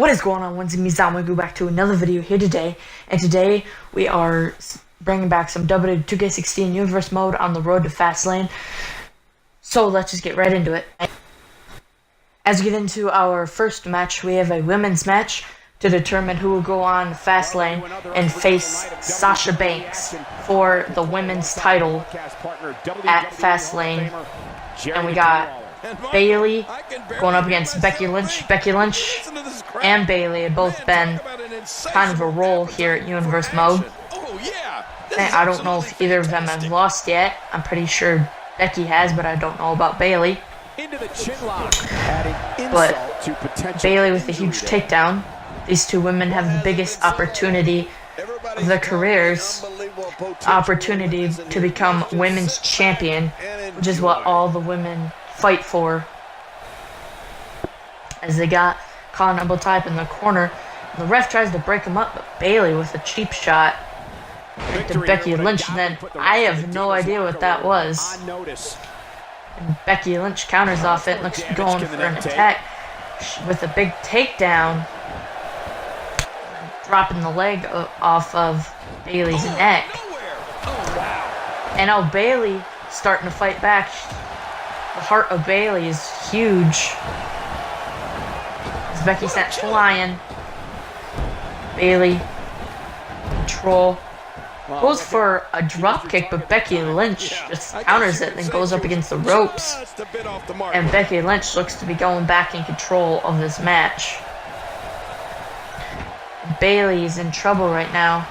What is going on, Wednesday? We go back to another video here today, and today we are bringing back some Wwe 2K16 Universe mode on the road to Fastlane. So let's just get right into it. As we get into our first match, we have a women's match to determine who will go on Fastlane and face Sasha Banks for the women's title at Fastlane. And we got Bayley going up against Becky Lynch. Becky Lynch and Bayley have both been kind of a role here at Universe mode. And I don't know if either of them have lost yet. I'm pretty sure Becky has, but I don't know about Bayley. But Bayley with a huge takedown. These two women have the biggest opportunity of their careers. Opportunity to become women's champion, which is what all the women fight for. As they got caught in a type in the corner, the ref tries to break him up, but Bayley with a cheap shot to Becky Lynch, and then I have no idea what that was. And Becky Lynch counters off it, looks going for an attack with a big takedown, dropping the leg off of Bayley's neck. And now Bayley starting to fight back. The heart of Bayley is huge. As Becky sent flying. Bayley control. Goes for a drop kick, but Becky Lynch just counters it and goes up against the ropes. And Becky Lynch looks to be going back in control of this match. Bayley is in trouble right now.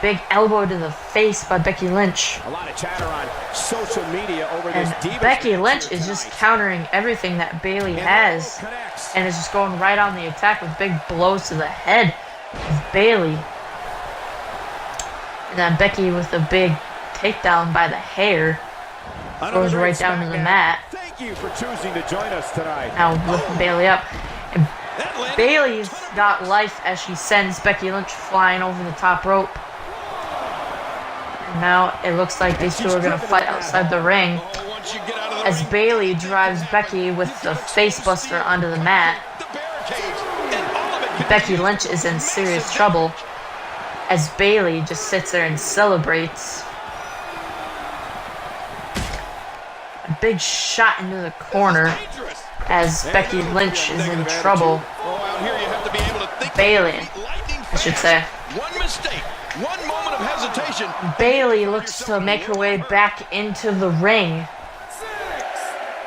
Big elbow to the face by Becky Lynch. A lot of chatter on social media over this. And Becky Lynch is just countering everything that Bayley has, and is just going right on the attack with big blows to the head of Bayley. And then Becky with a big takedown by the hair goes right down to the mat. Thank you for choosing to join us tonight. Now lifting Bayley up. And Bayley's got life as she sends Becky Lynch flying over the top rope. And now it looks like these two are going to fight outside the ring as Bayley drives Becky with the face buster onto the mat. Becky Lynch is in serious trouble as Bayley just sits there and celebrates. A big shot into the corner as Becky Lynch is in trouble. Bayley, I should say. One mistake, one moment of hesitation. Bayley looks to make her way back into the ring.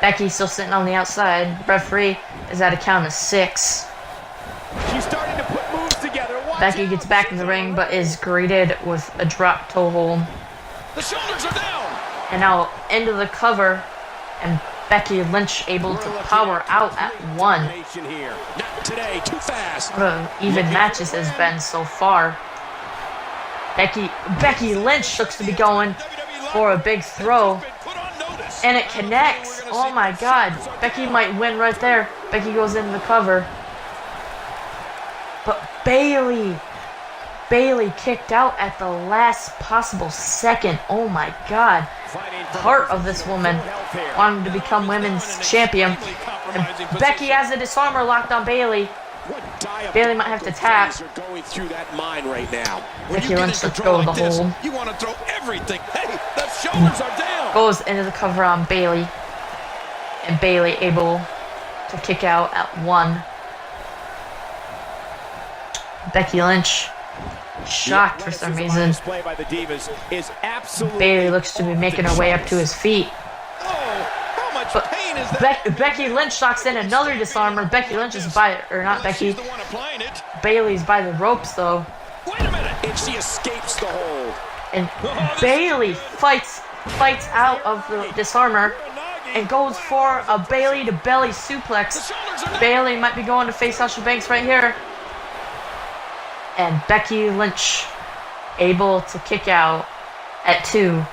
Becky's still sitting on the outside. Referee is at a count of 6. She's starting to put moves together. Becky gets back in the ring, but is greeted with a drop toe hold. The shoulders are down. And now into the cover, and Becky Lynch able to power out at 1. Not today, too fast. What an even match this has been so far. Becky Lynch looks to be going for a big throw, and it connects. Oh my God, Becky might win right there. Becky goes into the cover, but Bayley kicked out at the last possible second. Oh my God. The heart of this woman wanted to become women's champion. And Becky has a disarmer locked on Bayley. Bayley might have to tap. Becky Lynch lets go of the hold. You want to throw everything. Hey, the shoulders are down. Goes into the cover on Bayley. And Bayley able to kick out at 1. Becky Lynch shocked for some reason. Bayley looks to be making her way up to his feet. But Becky Lynch locks in another disarmer. Becky Lynch is Bayley's by the ropes though. Wait a minute. And she escapes the hold. And Bayley fights out of the disarmer and goes for a Bayley to belly suplex. Bayley might be going to face Sasha Banks right here. And Becky Lynch able to kick out at 2.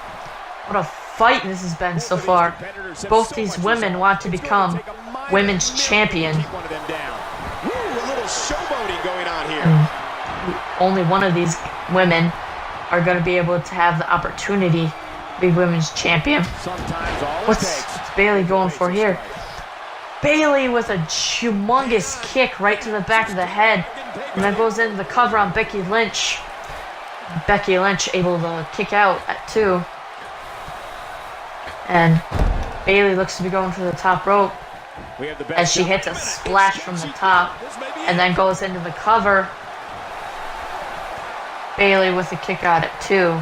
What a fight this has been so far. Both these women want to become women's champion. And only one of these women are going to be able to have the opportunity to be women's champion. What's Bayley going for here? Bailey with a humongous kick right to the back of the head, and then goes into the cover on Becky Lynch. Becky Lynch able to kick out at 2. And Bailey looks to be going for the top rope as she hits a splash from the top and then goes into the cover. Bailey with a kick out at 2.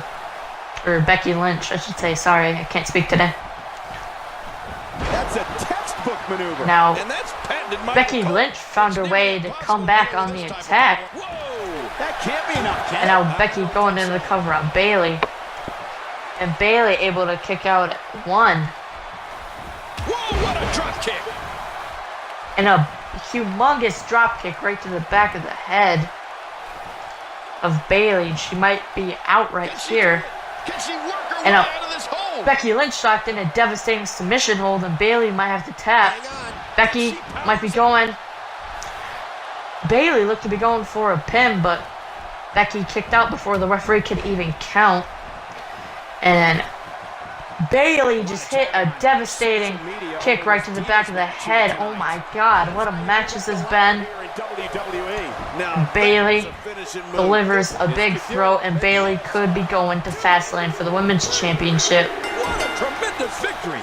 Or Becky Lynch, I should say. Sorry, I can't speak today. That's a textbook maneuver. Now, And that's patented by Becky the coach. Lynch found her way to come back on the attack. Whoa! That can't be enough, Ken. And now Becky going into the cover on Bailey. And Bailey able to kick out at 1. Whoa, what a drop kick! And a humongous drop kick right to the back of the head of Bailey. She might be out right here. Can she work her And way a out of this hole? Becky Lynch locked in a devastating submission hold, and Bailey might have to tap. Hang on. Becky might be going. Bailey looked to be going for a pin, but Becky kicked out before the referee could even count. And Bailey just hit a devastating kick right to the back of the head. Oh my God, what a match this has been. Here in WWE. Now, Bailey That's a finishing move. delivers a big throw, and Bailey could be going to Fastlane for the Women's Championship. What a tremendous victory!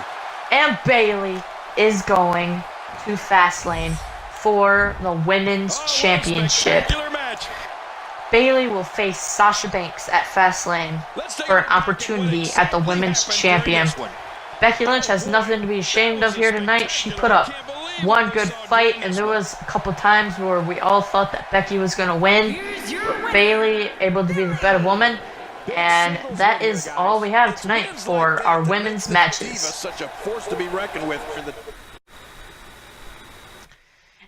And Bailey is going to Fastlane for the Women's Championship. Spectacular match. Bailey will face Sasha Banks at Fastlane Let's take for an a look at opportunity what at the exactly Women's happened during Champion. this one. Becky Lynch has nothing to be ashamed of here tonight. She put up one good fight, and there was a couple times where we all thought that Becky was going to win. But Bailey able to be the better woman. And that is all we have tonight for our women's matches. Such a force to be reckoned with for the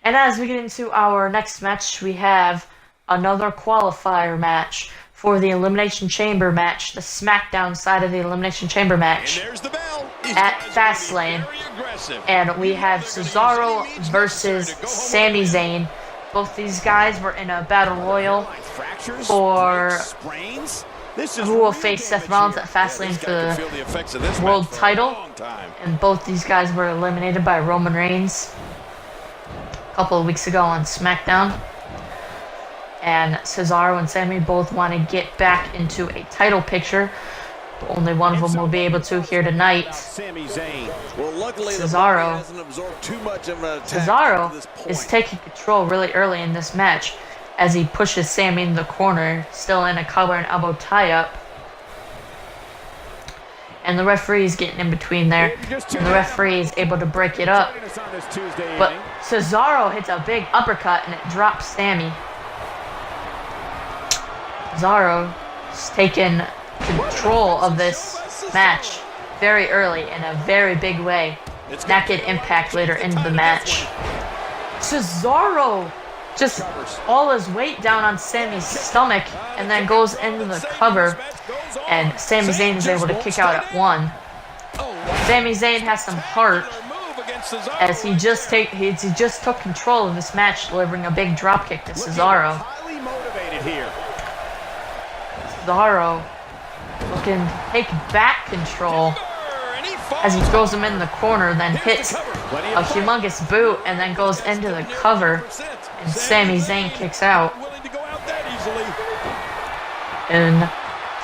And as we get into our next match, we have another qualifier match for the Elimination Chamber match, the SmackDown side of the Elimination Chamber match. And there's the bell. These At guys are Fastlane. very aggressive. And we have Cesaro versus Sami Zayn. Both these guys were in a battle royal fractures, for sprains. This is who will real face Seth damage Rollins here. at Fastlane This for guy can the feel the effects of this world match for a title. long time. And both these guys were eliminated by Roman Reigns a couple of weeks ago on SmackDown. And Cesaro and Sami both want to get back into a title picture. But only one of them will be able to here tonight. Sami Zayn. Well, luckily the Cesaro. body hasn't absorbed too much of an attack Cesaro to this point. is taking control really early in this match as he pushes Sami in the corner, still in a collar and elbow tie-up. And the referee is getting in between there. And the referee is able to break it up. Join us on this Tuesday But evening. Cesaro hits a big uppercut and it drops Sami. Cesaro is taking control of this match very early in a very big way. That could impact later into the match. Cesaro just all his weight down on Sami's stomach and then goes into the cover, and Sami Zayn is able to kick out at 1. Sami Zayn has some heart as he just took control of this match, delivering a big dropkick to Cesaro. Highly motivated here. Cesaro looking to take back control as he throws him in the corner, then hits a humongous boot and then goes into the cover, and Sami Zayn kicks out. And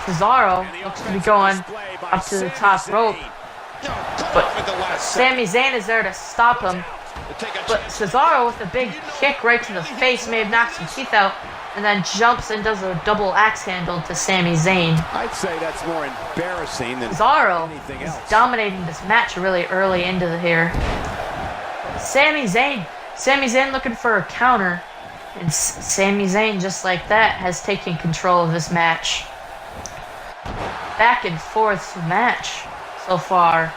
Cesaro looks to be going up to the top rope, but Sami Zayn is there to stop him. But Cesaro with a big kick right to the face may have knocked some teeth out, and then jumps and does a double axe handle to Sami Zayn. I'd say that's more embarrassing than Cesaro anything is else. dominating this match really early into the here. Sami Zayn looking for a counter, and Sami Zayn just like that has taken control of this match. Back and forth match so far.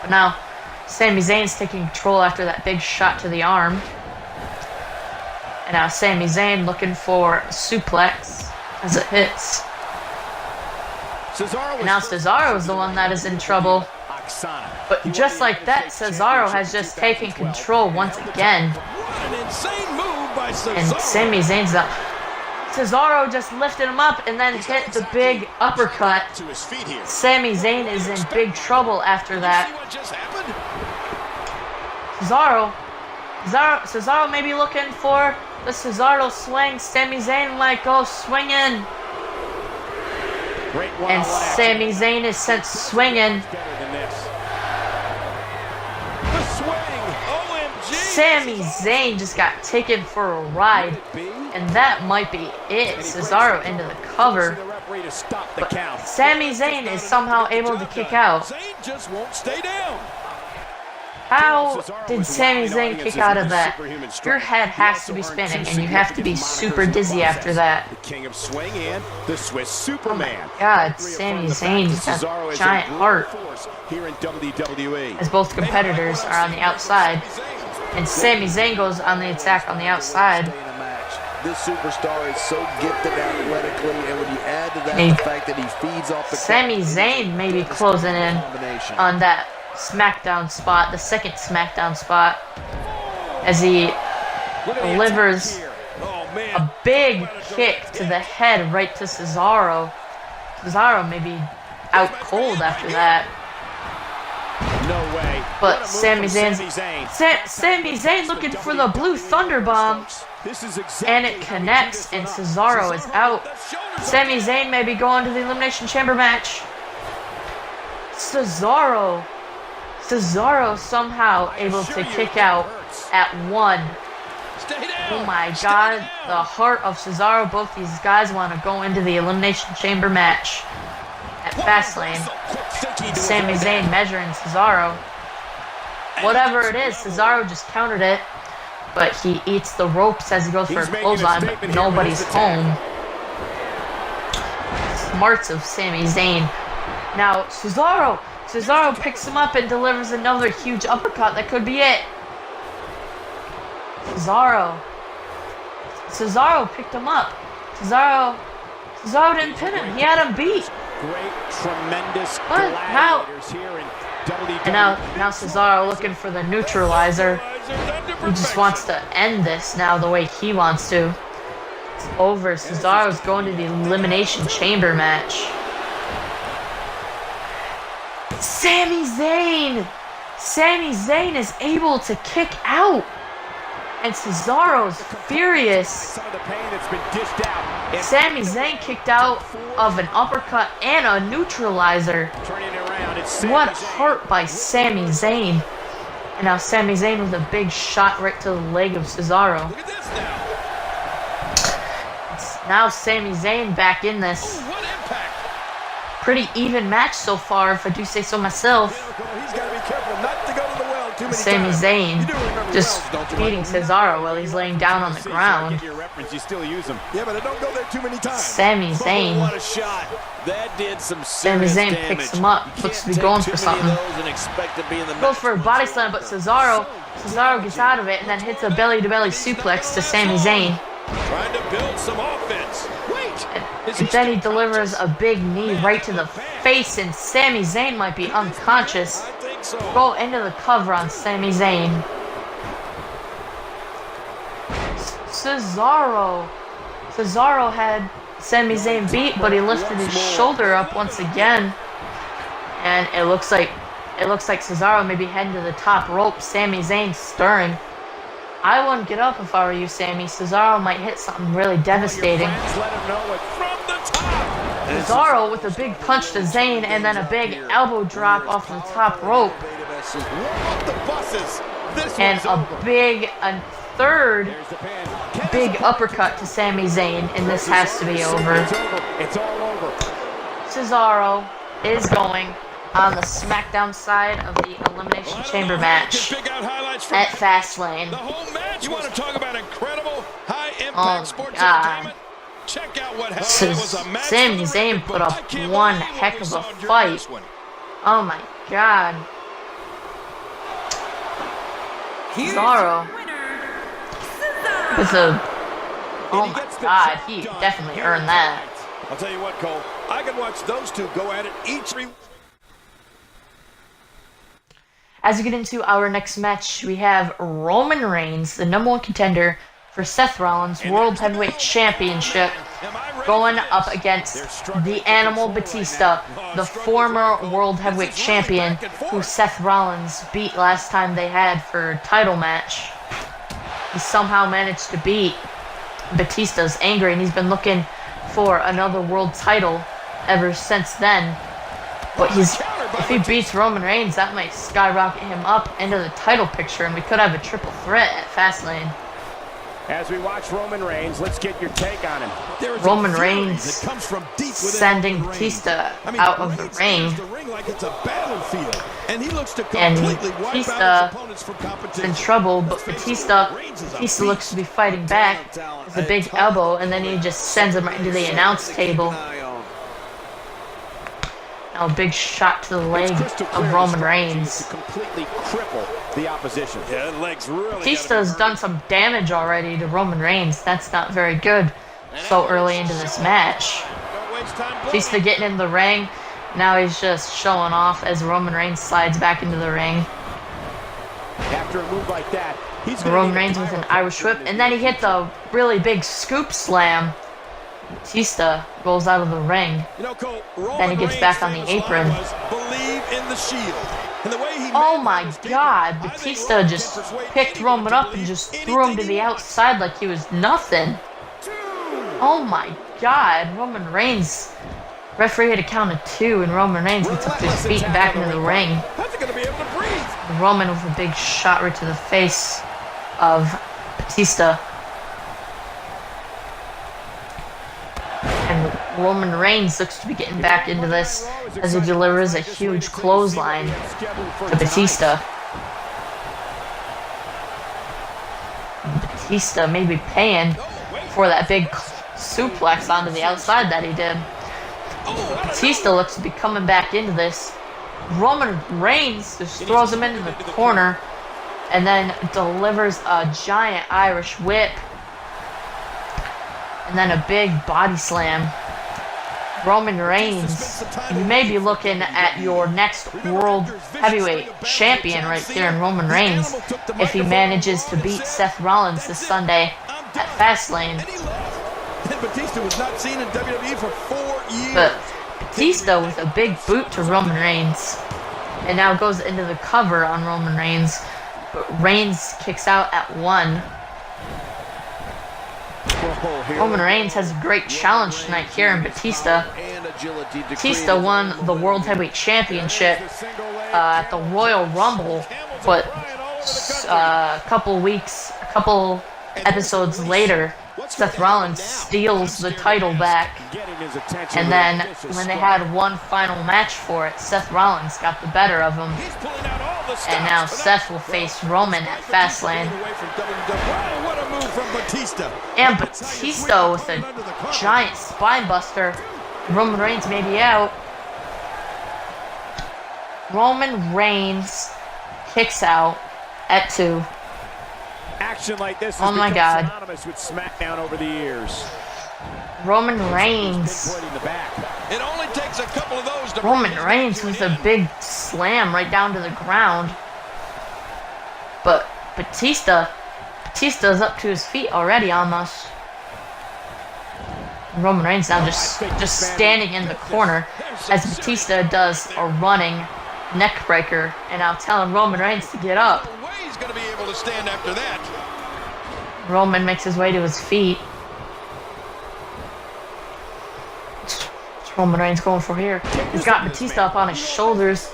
But now Sami Zayn's taking control after that big shot to the arm. And now Sami Zayn looking for a suplex as it hits. And now Cesaro is the one that is in trouble. But just like that, Cesaro has just taken control once again. What an insane move by Cesaro. And Sami Zayn's up. Cesaro just lifted him up and then hit the big uppercut. To his feet here. Sami Zayn is in big trouble after See that. what just happened? Cesaro may be looking for the Cesaro swing. Sami Zayn might go swinging. And Sami Zayn is sent swinging. Sami Zayn just got taken for a ride. And that might be it. Cesaro into the cover. But Sami Zayn is somehow able to kick out. How did Sami Zayn kick out of that? Your head has to be spinning, and you have to be super dizzy after that. Oh my God, Sami Zayn's got a giant heart. As both competitors are on the outside, and Sami Zayn goes on the attack on the outside. This superstar is so gifted athletically, and when you add to that the fact that he feeds off the Sami Zayn may be closing in on that SmackDown spot, the second SmackDown spot, as he delivers a big kick to the head right to Cesaro. Cesaro may be out cold after that. No way. But Sami Zayn looking for the blue thunder bomb. And it connects, and Cesaro is out. Sami Zayn may be going to the Elimination Chamber match. Cesaro somehow able to kick out at 1. Oh my God, the heart of Cesaro. Both these guys want to go into the Elimination Chamber match at Fastlane. Sami Zayn measuring Cesaro. Whatever it is, Cesaro just countered it. But he eats the ropes as he goes for a clothesline, but nobody's home. Smarts of Sami Zayn. Now, Cesaro picks him up and delivers another huge uppercut. That could be it. Cesaro picked him up. Cesaro didn't pin him. He had him beat. Great, tremendous gladiators here in WWE. And now Cesaro looking for the neutralizer. He just wants to end this now the way he wants to. It's over. Cesaro's going to the Elimination Chamber match. Sami Zayn is able to kick out. And Cesaro's furious. Sami Zayn kicked out of an uppercut and a neutralizer. What heart by Sami Zayn. And now Sami Zayn with a big shot right to the leg of Cesaro. Look at this now. It's now Sami Zayn back in this. What impact. Pretty even match so far, if I do say so myself. He's got to be careful not to go to the well too many Sami times. Zayn just beating Cesaro while he's laying down on the ground. You still use them. Yeah, but don't go there too many times. Sami Zayn. What a shot. That did some Sami serious Zayn picks damage. him up. Looks to be going for something. Goes for a body slam, but Cesaro gets out of it and then hits a belly-to-belly suplex to Sami Zayn. Trying to build some offense. And then he delivers a big knee right to the face, and Sami Zayn might be unconscious. I think so. Go into the cover on Sami Zayn. Cesaro had Sami Zayn beat, but he lifted his shoulder up once again. And it looks like Cesaro may be heading to the top rope. Sami Zayn stirring. I wouldn't get up if I were you, Sami. Cesaro might hit something really devastating. Cesaro with a big punch to Zayn and then a big elbow drop off the top rope. And a third big uppercut to Sami Zayn, and this has to be over. It's all over. Cesaro is going on the SmackDown side of the Elimination Chamber match at Fastlane. The whole match. You want to talk about incredible high-impact sports entertainment? Check out what happened. It was a match. Sami Zayn put up one heck of a fight. Oh my God. Cesaro with a... Oh my God, he definitely earned that. I'll tell you what, Cole. I can watch those two go at it each. As we get into our next match, we have Roman Reigns, the #1 contender for Seth Rollins' World Heavyweight Championship, going up against the Animal Batista, the former World Heavyweight Champion, who Seth Rollins beat last time they had for a title match. He somehow managed to beat Batista's angry, and he's been looking for another world title ever since then. But if he beats Roman Reigns, that might skyrocket him up into the title picture, and we could have a triple threat at Fastlane. As we watch Roman Reigns, let's get your take on him. Roman Reigns sending Batista out of the ring. And Batista is in trouble, but Batista looks to be fighting back with a big elbow, and then he just sends him right into the announce table. Now a big shot to the leg of Roman Reigns. Completely cripple the opposition. Yeah, legs really. Batista's done some damage already to Roman Reigns. That's not very good so early into this match. Batista getting in the ring. Now he's just showing off as Roman Reigns slides back into the ring. After a move like that, Roman Reigns with an Irish whip, and then he hit the really big scoop slam. Batista rolls out of the ring. Then he gets back on the apron. Oh my God, Batista just picked Roman up and just threw him to the outside like he was nothing. Oh my God, Roman Reigns. Referee had a count of 2, and Roman Reigns gets up to his feet and back into the ring. Roman with a big shot right to the face of Batista. And Roman Reigns looks to be getting back into this as he delivers a huge clothesline to Batista. Batista may be paying for that big suplex onto the outside that he did. Batista looks to be coming back into this. Roman Reigns just throws him into the corner and then delivers a giant Irish whip. And then a big body slam. Roman Reigns, you may be looking at your next World Heavyweight Champion right there in Roman Reigns if he manages to beat Seth Rollins this Sunday at Fastlane. Batista was not seen in WWE for 4 years. But Batista with a big boot to Roman Reigns. And now goes into the cover on Roman Reigns. But Reigns kicks out at 1. Roman Reigns has a great challenge tonight here in Batista. Batista won the World Heavyweight Championship at the Royal Rumble, but a couple episodes later, Seth Rollins steals the title back. And then when they had one final match for it, Seth Rollins got the better of him. And now Seth will face Roman at Fastlane. And Batista with a giant spine buster. Roman Reigns may be out. Roman Reigns kicks out at 2. Action like this oh my God. Synonymous with SmackDown over the years. Roman Reigns. It only takes a couple of those to Roman Reigns with a big slam right down to the ground. But Batista's up to his feet already almost. Roman Reigns now just standing in the corner as Batista does a running neck breaker and now telling Roman Reigns to get up. He's going to be able to stand after that. Roman makes his way to his feet. What's Roman Reigns going for here? He's got Batista up on his shoulders.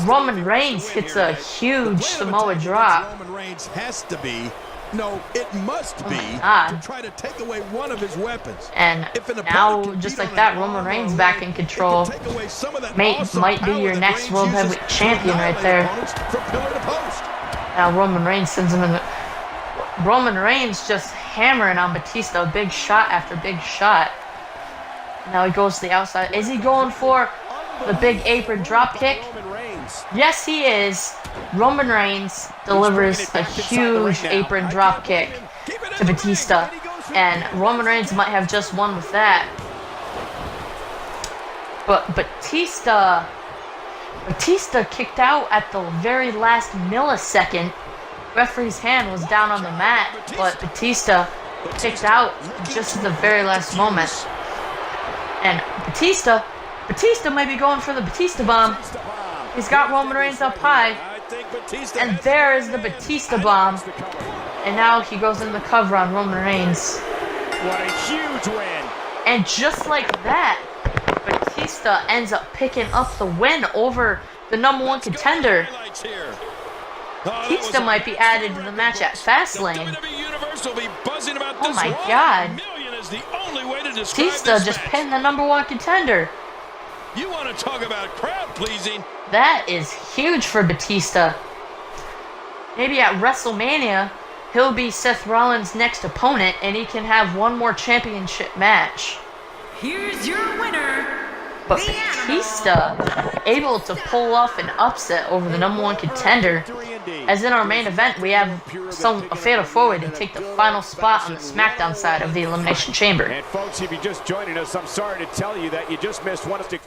Roman Reigns hits a huge Samoa drop. Roman Reigns has to be. No, it must be to try to take away one of his weapons. And now, just like that, Roman Reigns back in control. Might be your next World Heavyweight Champion right there. Now Roman Reigns sends him in the... Roman Reigns just hammering on Batista, big shot after big shot. Now he goes to the outside. Is he going for the big apron drop kick? Yes, he is. Roman Reigns delivers a huge apron drop kick to Batista, and Roman Reigns might have just won with that. But Batista kicked out at the very last millisecond. Referee's hand was down on the mat, but Batista kicked out just at the very last moment. And Batista might be going for the Batista bomb. He's got Roman Reigns up high. And there is the Batista bomb. And now he goes in the cover on Roman Reigns. What a huge win. And just like that, Batista ends up picking up the win over the #1 contender. Batista might be added to the match at Fastlane. Oh my god. Batista just pinned the #1 contender. You want to talk about crowd pleasing? That is huge for Batista. Maybe at WrestleMania, he'll be Seth Rollins' next opponent and he can have one more championship match. Here's your winner. But Batista able to pull off an upset over the #1 contender. As in our main event, we have a fatal four-way to take the final spot on the SmackDown side of the Elimination Chamber. And folks, if you're just joining us, I'm sorry to tell you that you just missed one of the...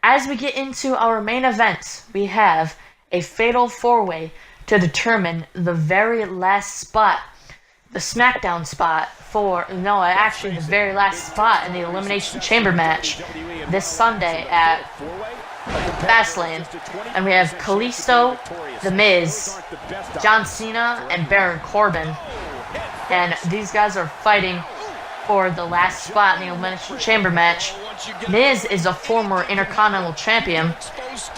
As we get into our main event, we have a fatal four-way to determine the very last spot, the SmackDown spot actually the very last spot in the Elimination Chamber match this Sunday at Fastlane. And we have Kalisto, The Miz, John Cena, and Baron Corbin. And these guys are fighting for the last spot in the Elimination Chamber match. Miz is a former Intercontinental Champion.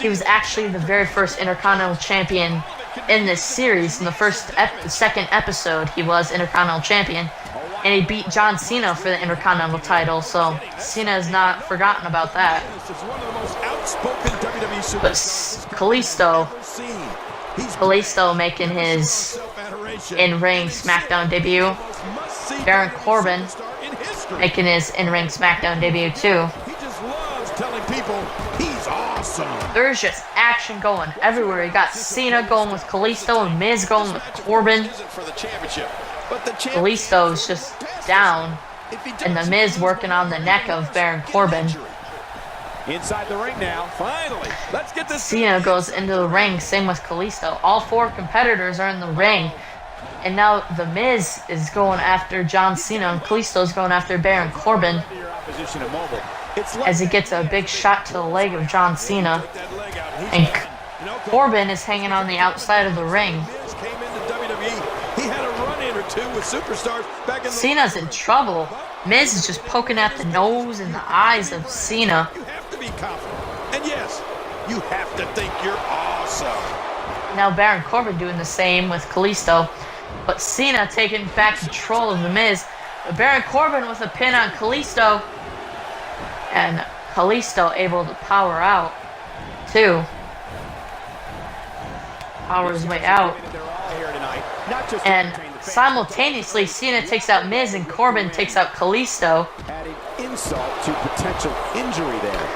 He was actually the very first Intercontinental Champion in this series. In the second episode, he was Intercontinental Champion. And he beat John Cena for the Intercontinental title, so Cena has not forgotten about that. But Kalisto making his in-ring SmackDown debut. Baron Corbin making his in-ring SmackDown debut too. There's just action going everywhere. You got Cena going with Kalisto and Miz going with Corbin. Kalisto's just down, and The Miz working on the neck of Baron Corbin. Inside the ring now, finally. Let's get this. Cena goes into the ring, same with Kalisto. All four competitors are in the ring. And now The Miz is going after John Cena, and Kalisto's going after Baron Corbin. As he gets a big shot to the leg of John Cena. And Corbin is hanging on the outside of the ring. Cena's in trouble. Miz is just poking at the nose and the eyes of Cena. You have to be confident. And yes, you have to think you're awesome. Now Baron Corbin doing the same with Kalisto. But Cena taking back control of The Miz. But Baron Corbin with a pin on Kalisto. And Kalisto able to power out too. Power his way out. And simultaneously, Cena takes out Miz and Corbin takes out Kalisto. Adding insult to potential injury there.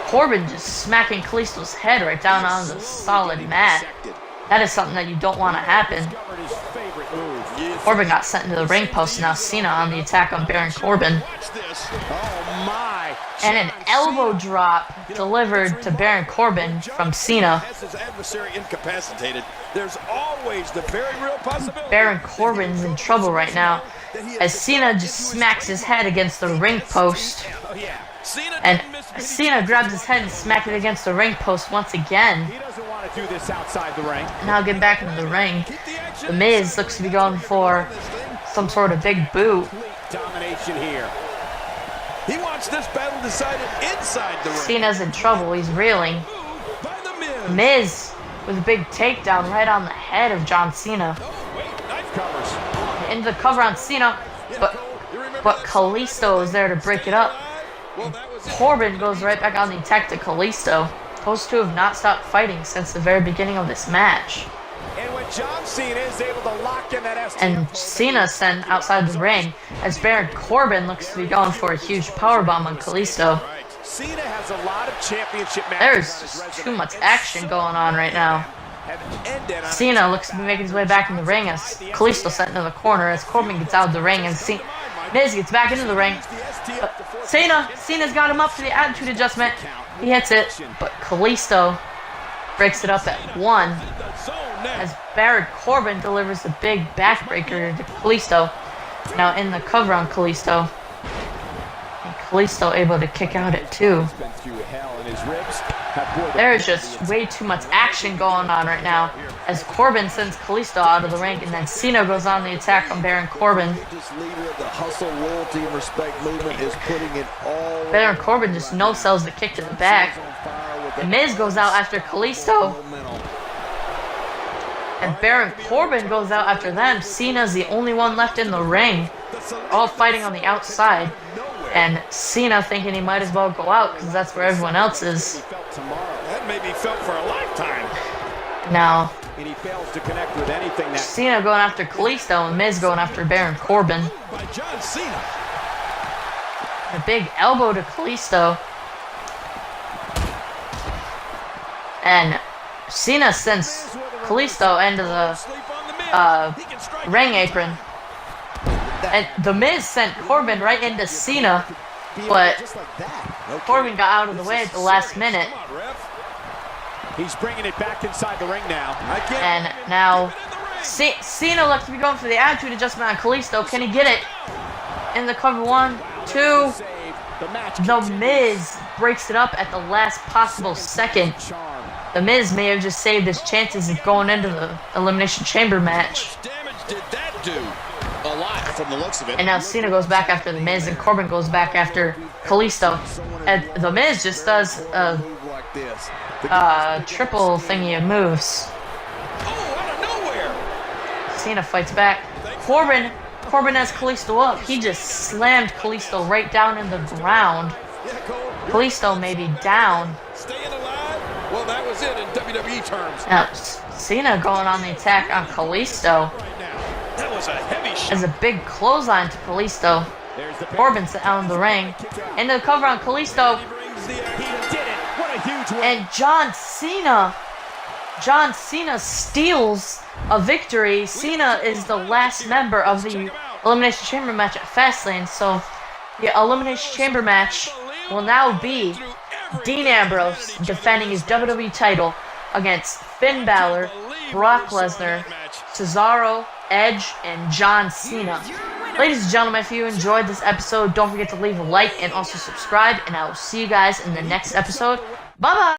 Corbin just smacking Kalisto's head right down on the solid mat. That is something that you don't want to happen. Corbin got sent into the ring post, and now Cena on the attack on Baron Corbin. And an elbow drop delivered to Baron Corbin from Cena. Baron Corbin's in trouble right now, as Cena just smacks his head against the ring post. And Cena grabs his head and smacks it against the ring post once again. Now get back into the ring. The Miz looks to be going for some sort of big boot. Domination here. He wants this battle decided inside the ring. Cena's in trouble. He's reeling. Miz with a big takedown right on the head of John Cena. Into the cover on Cena, but Kalisto is there to break it up. Corbin goes right back on the attack to Kalisto. Those two have not stopped fighting since the very beginning of this match. And when John Cena is able to lock in that STO, and Cena sent outside the ring as Baron Corbin looks to be going for a huge powerbomb on Kalisto. Cena has a lot of championship matches. There's just too much action going on right now. Cena looks to be making his way back in the ring as Kalisto sent into the corner as Corbin gets out of the ring and Miz gets back into the ring. But Cena's got him up for the attitude adjustment. He hits it, but Kalisto breaks it up at 1. neck. as Baron Corbin delivers a big backbreaker to Kalisto. Now in the cover on Kalisto. And Kalisto able to kick out at 2. There's just way too much action going on right now as Corbin sends Kalisto out of the ring, and then Cena goes on the attack on Baron Corbin. Baron Corbin just no-sells the kick to the back. The Miz goes out after Kalisto. And Baron Corbin goes out after them. Cena's the only one left in the ring. All fighting on the outside. And Cena thinking he might as well go out because that's where everyone else is. That may be felt for a lifetime. Now, And he fails to connect with anything that Cena going after Kalisto and Miz going after Baron Corbin. By John Cena. A big elbow to Kalisto. And Cena sends Kalisto into the ring apron. And The Miz sent Corbin right into Cena, but Corbin got out of the way at the last minute. he's bringing it back inside the ring now. And now Cena looks to be going for the attitude adjustment on Kalisto. Can he get it? In the cover 1, 2. The Miz breaks it up at the last possible second. The Miz may have just saved his chances of going into the Elimination Chamber match. How much damage did that do? A lot from the looks of it. And now Cena goes back after The Miz, and Corbin goes back after Kalisto. And The Miz just does a triple thingy of moves. Oh, out of nowhere. Cena fights back. Corbin has Kalisto up. He just slammed Kalisto right down in the ground. Kalisto may be down. Staying alive? Well, that was it in WWE terms. Now, Cena going on the attack on Kalisto. Right now. That was a heavy shot. As a big clothesline to Kalisto. Corbin's out of the ring. Into the cover on Kalisto. Brings the He action. did it. What a huge win. And John Cena steals a victory. Cena is the last member of the Elimination Chamber match at Fastlane. So the Elimination Chamber match will now be Dean Ambrose defending his WWE title against Finn Balor, Brock Lesnar, Cesaro, Edge, and John Cena. Ladies and gentlemen, if you enjoyed this episode, don't forget to leave a like and also subscribe, and I will see you guys in the next episode. Bye-bye!